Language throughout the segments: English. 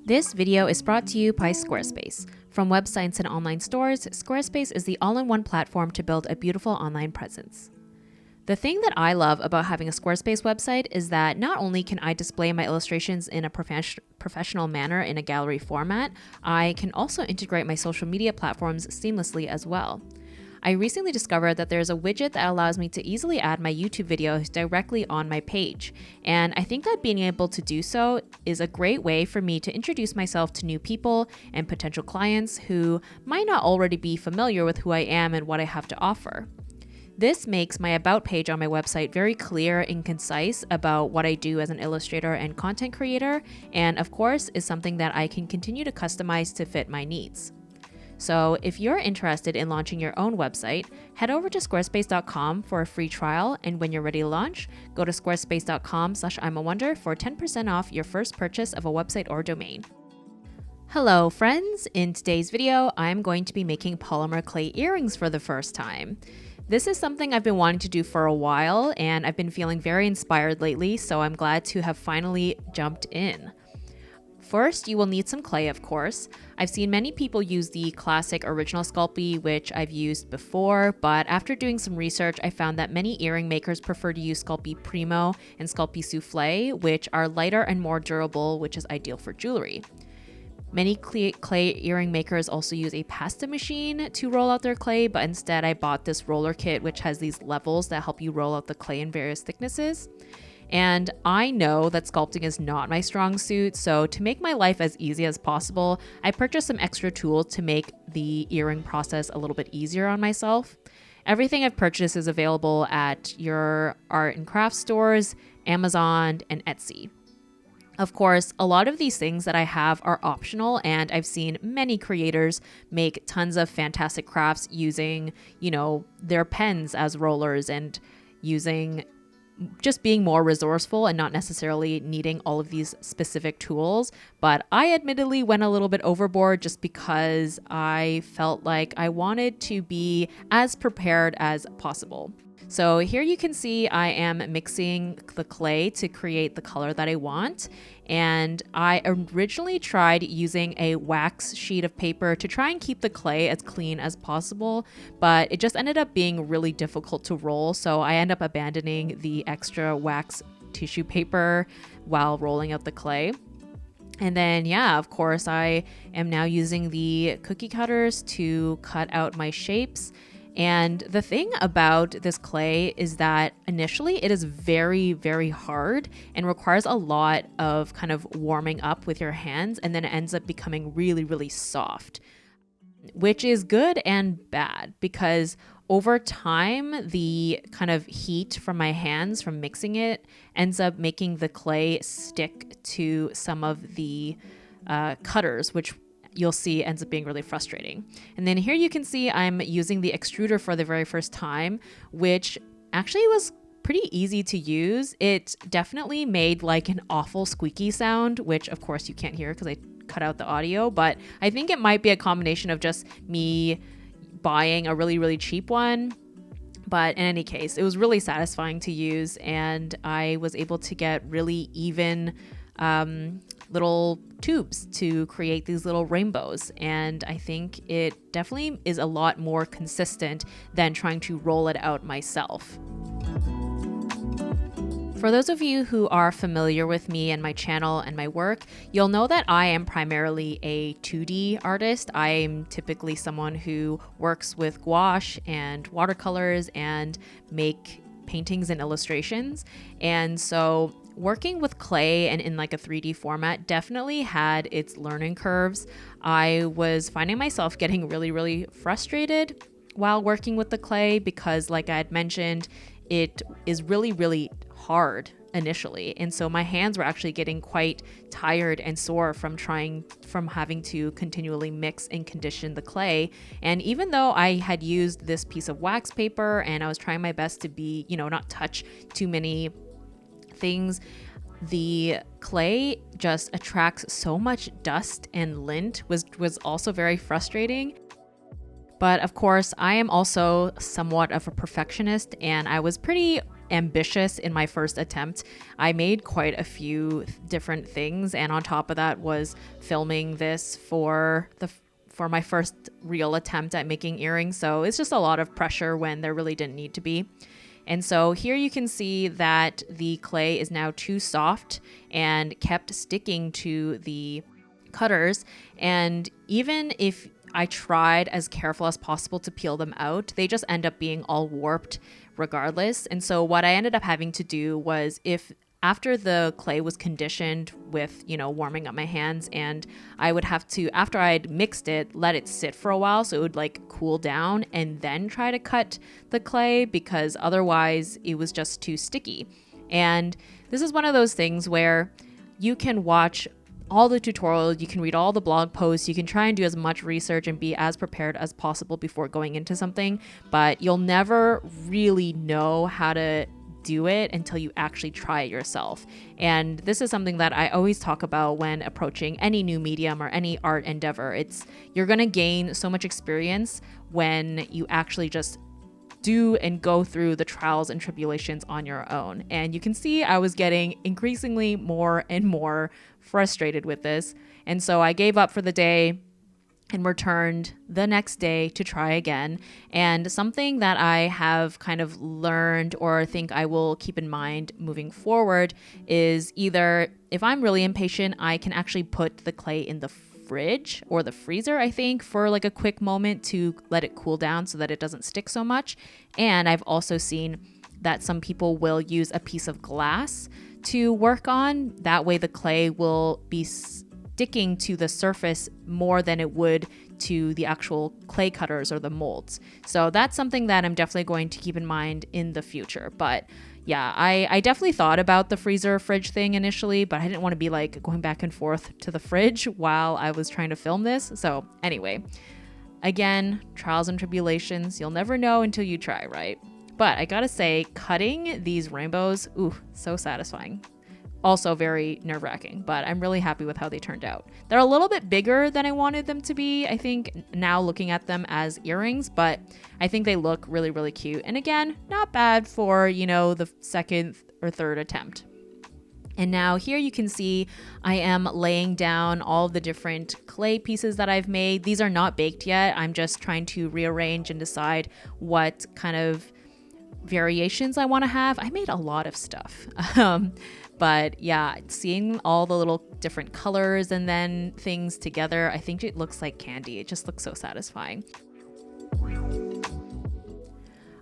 This video is brought to you by Squarespace. From websites and online stores, Squarespace is the all-in-one platform to build a beautiful online presence. The thing that I love about having a Squarespace website is that not only can I display my illustrations in a professional manner in a gallery format, I can also integrate my social media platforms seamlessly as well. I recently discovered that there's a widget that allows me to easily add my YouTube videos directly on my page, and I think that being able to do so is a great way for me to introduce myself to new people and potential clients who might not already be familiar with who I am and what I have to offer. This makes my About page on my website very clear and concise about what I do as an illustrator and content creator, and of course is something that I can continue to customize to fit my needs. So if you're interested in launching your own website, head over to squarespace.com for a free trial, and when you're ready to launch, go to squarespace.com/imawonder for 10% off your first purchase of a website or domain. Hello friends, in today's video, I'm going to be making polymer clay earrings for the first time. This is something I've been wanting to do for a while, and I've been feeling very inspired lately, so I'm glad to have finally jumped in. First, you will need some clay, of course. I've seen many people use the classic original Scupley, which I've used before, but after doing some research, I found that many earring makers prefer to use Scupley Primo and Scupley Souffle, which are lighter and more durable, which is ideal for jewelry. Many clay earring makers also use a pasta machine to roll out their clay, but instead I bought this roller kit, which has these levels that help you roll out the clay in various thicknesses. And I know that sculpting is not my strong suit, so to make my life as easy as possible, I purchased some extra tools to make the earring process a little bit easier on myself. Everything I've purchased is available at your art and craft stores, Amazon, and Etsy. Of course, a lot of these things that I have are optional, and I've seen many creators make tons of fantastic crafts using, their pens as rollers and just being more resourceful and not necessarily needing all of these specific tools. But I admittedly went a little bit overboard just because I felt like I wanted to be as prepared as possible. So here you can see I am mixing the clay to create the color that I want. And I originally tried using a wax sheet of paper to try and keep the clay as clean as possible, but it just ended up being really difficult to roll. So I ended up abandoning the extra wax tissue paper while rolling out the clay. And then, of course, I am now using the cookie cutters to cut out my shapes. And the thing about this clay is that initially it is very, very hard and requires a lot of kind of warming up with your hands, and then it ends up becoming really, really soft, which is good and bad because over time, the kind of heat from my hands from mixing it ends up making the clay stick to some of the cutters, which you'll see ends up being really frustrating. And then here you can see I'm using the extruder for the very first time, which actually was pretty easy to use. It definitely made like an awful squeaky sound, which of course you can't hear because I cut out the audio, but I think it might be a combination of just me buying a really, really cheap one. But in any case, it was really satisfying to use, and I was able to get really even little tubes to create these little rainbows, and I think it definitely is a lot more consistent than trying to roll it out myself. For those of you who are familiar with me and my channel and my work, you'll know that I am primarily a 2D artist. I'm typically someone who works with gouache and watercolors and make paintings and illustrations, and so working with clay and in like a 3D format definitely had its learning curves. I was finding myself getting really, really frustrated while working with the clay because, like I had mentioned, it is really, really hard initially. And so my hands were actually getting quite tired and sore from having to continually mix and condition the clay. And even though I had used this piece of wax paper and I was trying my best to be, not touch too many things, the clay just attracts so much dust and lint, was also very frustrating. But of course, I am also somewhat of a perfectionist, and I was pretty ambitious in my first attempt. I made quite a few different things, and on top of that was filming this for my first real attempt at making earrings. So it's just a lot of pressure when there really didn't need to be. And so here you can see that the clay is now too soft and kept sticking to the cutters. And even if I tried as careful as possible to peel them out, they just end up being all warped regardless. And so what I ended up having to do was, after the clay was conditioned with, warming up my hands, and I would have to, after I'd mixed it, let it sit for a while so it would like cool down and then try to cut the clay, because otherwise it was just too sticky. And this is one of those things where you can watch all the tutorials, you can read all the blog posts, you can try and do as much research and be as prepared as possible before going into something, but you'll never really know how to do it until you actually try it yourself. And this is something that I always talk about when approaching any new medium or any art endeavor. You're going to gain so much experience when you actually just do and go through the trials and tribulations on your own. And you can see I was getting increasingly more and more frustrated with this. And so I gave up for the day and returned the next day to try again. And something that I have kind of learned, or think I will keep in mind moving forward, is either if I'm really impatient, I can actually put the clay in the fridge or the freezer, I think, for like a quick moment to let it cool down so that it doesn't stick so much. And I've also seen that some people will use a piece of glass to work on. That way the clay will be sticking to the surface more than it would to the actual clay cutters or the molds. So that's something that I'm definitely going to keep in mind in the future. But yeah, I definitely thought about the freezer fridge thing initially, but I didn't want to be like going back and forth to the fridge while I was trying to film this. So anyway, again, trials and tribulations, you'll never know until you try, right? But I gotta say, cutting these rainbows, ooh, so satisfying. Also very nerve-wracking, but I'm really happy with how they turned out. They're a little bit bigger than I wanted them to be, I think, now looking at them as earrings, but I think they look really, really cute. And again, not bad for, the second or third attempt. And now here you can see I am laying down all the different clay pieces that I've made. These are not baked yet. I'm just trying to rearrange and decide what kind of variations I want to have. I made a lot of stuff. But yeah, seeing all the little different colors and then things together, I think it looks like candy. It just looks so satisfying.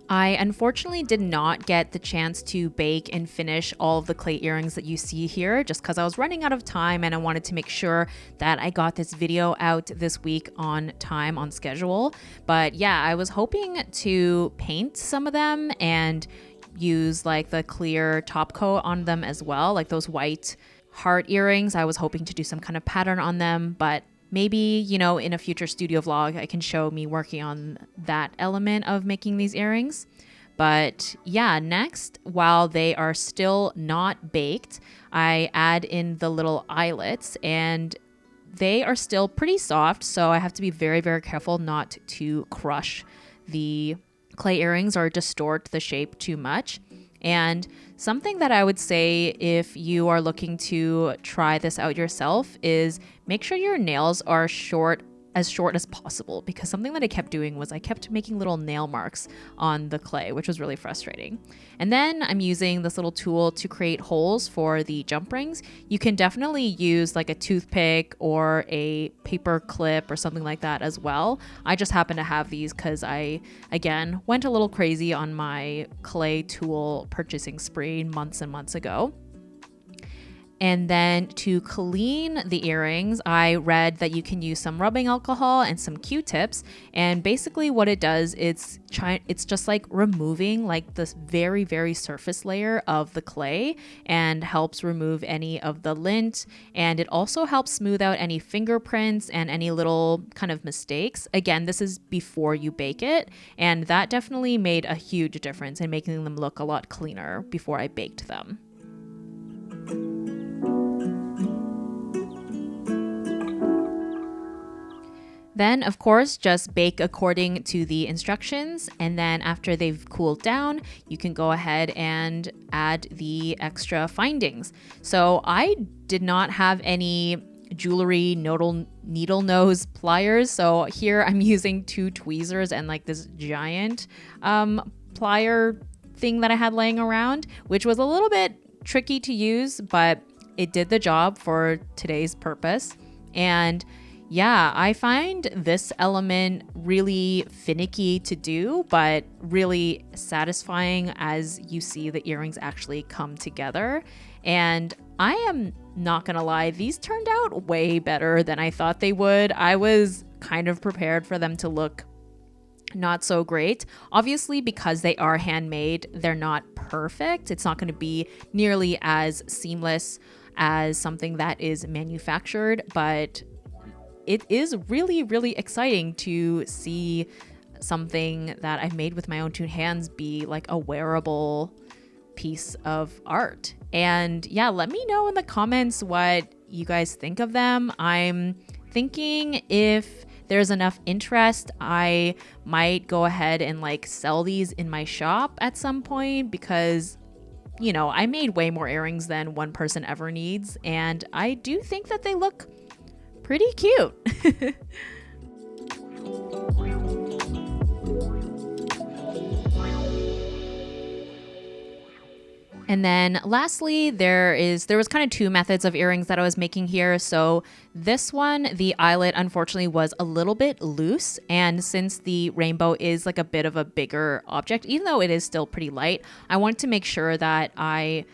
I unfortunately did not get the chance to bake and finish all of the clay earrings that you see here, just because I was running out of time and I wanted to make sure that I got this video out this week on time, on schedule. But yeah, I was hoping to paint some of them and use like the clear top coat on them as well, like those white heart earrings. I was hoping to do some kind of pattern on them, but maybe, in a future studio vlog, I can show me working on that element of making these earrings. But yeah, next, while they are still not baked, I add in the little eyelets, and they are still pretty soft, so I have to be very, very careful not to crush the clay earrings or distort the shape too much. And something that I would say if you are looking to try this out yourself is make sure your nails are as short as possible, because something that I kept doing was I kept making little nail marks on the clay, which was really frustrating. And then I'm using this little tool to create holes for the jump rings. You can definitely use like a toothpick or a paper clip or something like that as well. I just happen to have these because I, again, went a little crazy on my clay tool purchasing spree months and months ago. And then to clean the earrings, I read that you can use some rubbing alcohol and some Q-tips. And basically what it does, it's just like removing like this very, very surface layer of the clay and helps remove any of the lint. And it also helps smooth out any fingerprints and any little kind of mistakes. Again, this is before you bake it. And that definitely made a huge difference in making them look a lot cleaner before I baked them. Then, of course, just bake according to the instructions. And then after they've cooled down, you can go ahead and add the extra findings. So I did not have any jewelry needle nose pliers. So here I'm using 2 tweezers and like this giant plier thing that I had laying around, which was a little bit tricky to use, but it did the job for today's purpose. And yeah, I find this element really finicky to do, but really satisfying as you see the earrings actually come together. And I am not gonna lie, these turned out way better than I thought they would. I was kind of prepared for them to look not so great. Obviously, because they are handmade, they're not perfect. It's not going to be nearly as seamless as something that is manufactured, but it is really, really exciting to see something that I've made with my own 2 hands be like a wearable piece of art. And yeah, let me know in the comments what you guys think of them. I'm thinking if there's enough interest, I might go ahead and like sell these in my shop at some point, because you know, I made way more earrings than one person ever needs, and I do think that they look pretty cute. And then lastly, there was kind of 2 methods of earrings that I was making here. So this one, the eyelet, unfortunately was a little bit loose. And since the rainbow is like a bit of a bigger object, even though it is still pretty light, I wanted to make sure that I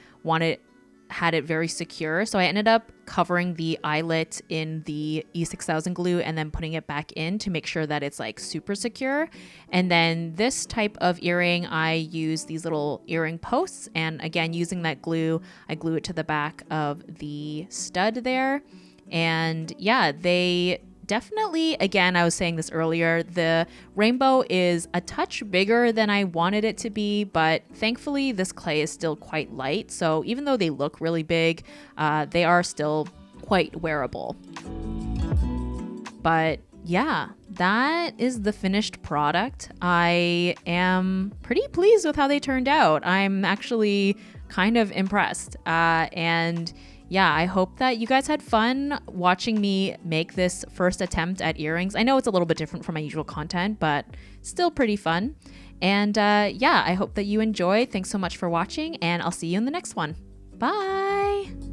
had it very secure. So I ended up covering the eyelet in the E6000 glue and then putting it back in to make sure that it's like super secure. And then this type of earring, I use these little earring posts, and again, using that glue, I glue it to the back of the stud there. And yeah, they definitely, again, I was saying this earlier, the rainbow is a touch bigger than I wanted it to be, but thankfully this clay is still quite light. So even though they look really big, they are still quite wearable. But yeah, that is the finished product. I am pretty pleased with how they turned out. I'm actually kind of impressed. And yeah, I hope that you guys had fun watching me make this first attempt at earrings. I know it's a little bit different from my usual content, but still pretty fun. And yeah, I hope that you enjoy. Thanks so much for watching, and I'll see you in the next one. Bye!